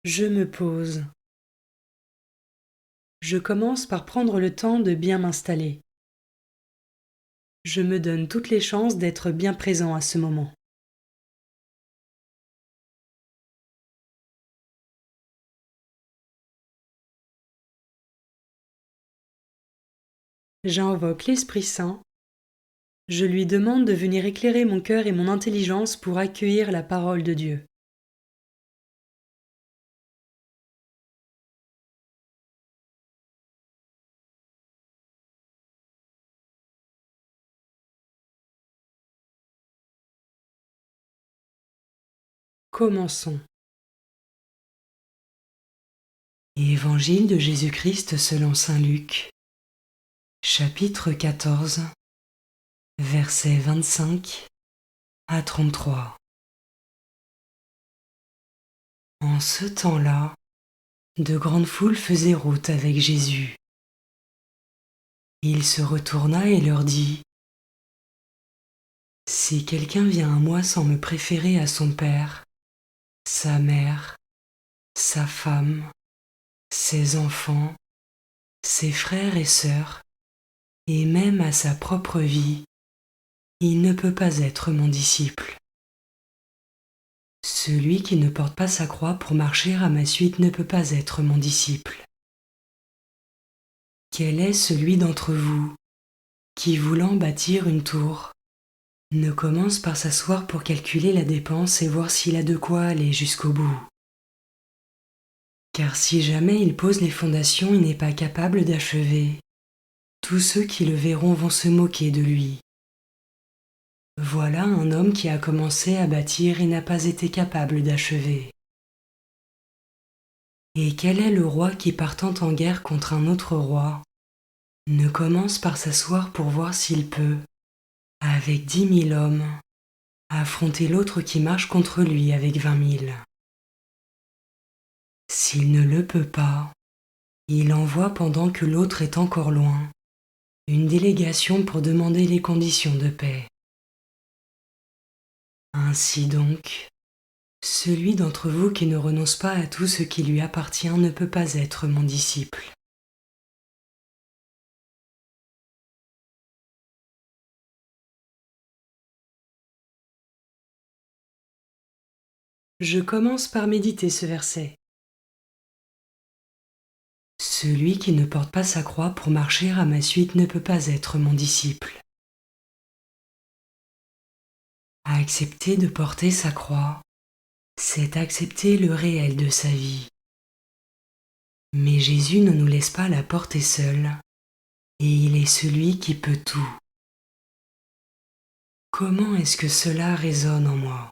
Je me pose. Je commence par prendre le temps de bien m'installer. Je me donne toutes les chances d'être bien présent à ce moment. J'invoque l'Esprit Saint. Je lui demande de venir éclairer mon cœur et mon intelligence pour accueillir la parole de Dieu. Commençons. Évangile de Jésus-Christ selon saint Luc, chapitre 14, versets 25 à 33. En ce temps-là, de grandes foules faisaient route avec Jésus. Il se retourna et leur dit : « Si quelqu'un vient à moi sans me préférer à son père, sa mère, sa femme, ses enfants, ses frères et sœurs, et même à sa propre vie, il ne peut pas être mon disciple. Celui qui ne porte pas sa croix pour marcher à ma suite ne peut pas être mon disciple. Quel est celui d'entre vous qui, voulant bâtir une tour, ne commence par s'asseoir pour calculer la dépense et voir s'il a de quoi aller jusqu'au bout ? Car si jamais il pose les fondations et n'est pas capable d'achever, tous ceux qui le verront vont se moquer de lui. Voilà un homme qui a commencé à bâtir et n'a pas été capable d'achever. Et quel est le roi qui, partant en guerre contre un autre roi, ne commence par s'asseoir pour voir s'il peut, avec 10 000 hommes, affronter l'autre qui marche contre lui avec 20 000 ? S'il ne le peut pas, il envoie pendant que l'autre est encore loin, une délégation pour demander les conditions de paix. Ainsi donc, celui d'entre vous qui ne renonce pas à tout ce qui lui appartient ne peut pas être mon disciple. Je commence par méditer ce verset. Celui qui ne porte pas sa croix pour marcher à ma suite ne peut pas être mon disciple. Accepter de porter sa croix, c'est accepter le réel de sa vie. Mais Jésus ne nous laisse pas la porter seul, et il est celui qui peut tout. Comment est-ce que cela résonne en moi ?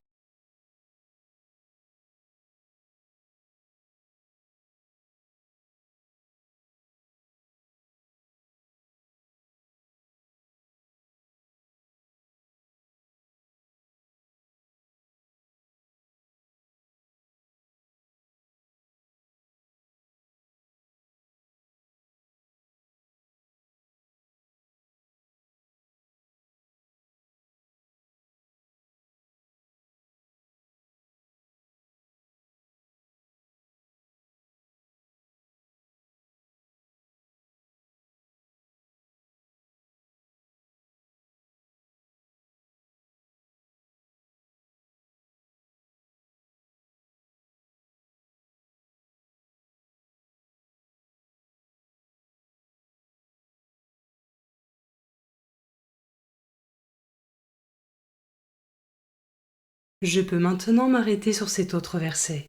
Je peux maintenant m'arrêter sur cet autre verset.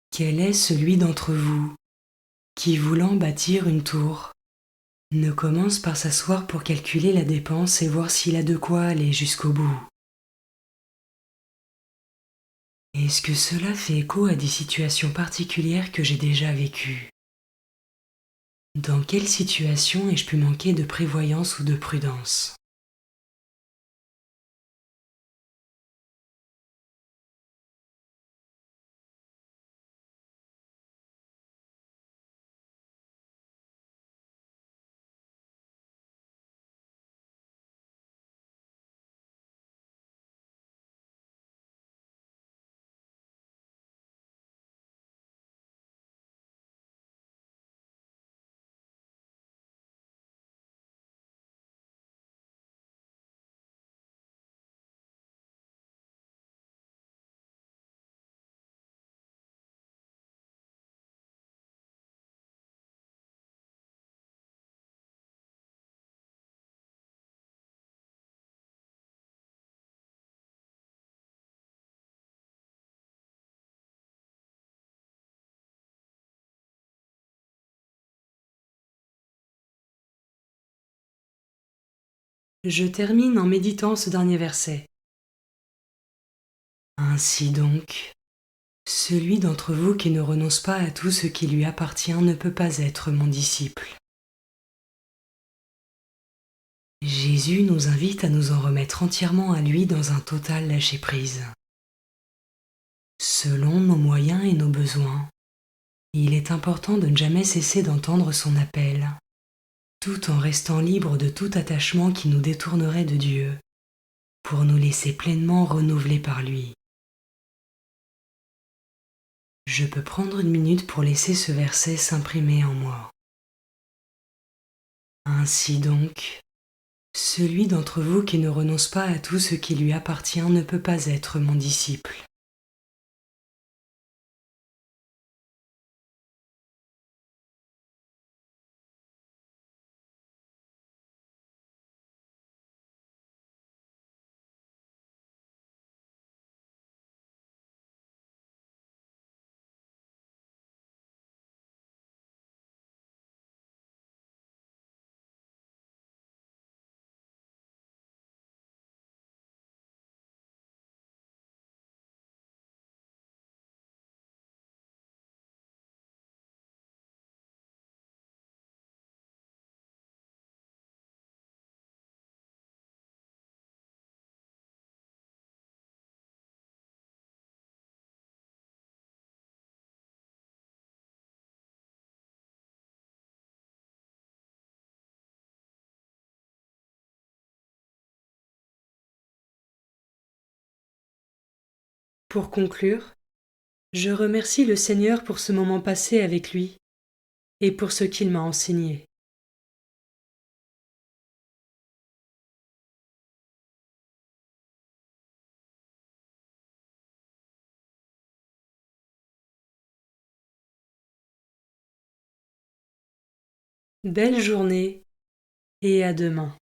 Quel est celui d'entre vous qui, voulant bâtir une tour, ne commence par s'asseoir pour calculer la dépense et voir s'il a de quoi aller jusqu'au bout ? Est-ce que cela fait écho à des situations particulières que j'ai déjà vécues ? Dans quelle situation ai-je pu manquer de prévoyance ou de prudence ? Je termine en méditant ce dernier verset. Ainsi donc, celui d'entre vous qui ne renonce pas à tout ce qui lui appartient ne peut pas être mon disciple. Jésus nous invite à nous en remettre entièrement à lui dans un total lâcher-prise. Selon nos moyens et nos besoins, il est important de ne jamais cesser d'entendre son appel, tout en restant libre de tout attachement qui nous détournerait de Dieu, pour nous laisser pleinement renouveler par lui. Je peux prendre une minute pour laisser ce verset s'imprimer en moi. Ainsi donc, celui d'entre vous qui ne renonce pas à tout ce qui lui appartient ne peut pas être mon disciple. Pour conclure, je remercie le Seigneur pour ce moment passé avec lui et pour ce qu'il m'a enseigné. Belle journée et à demain.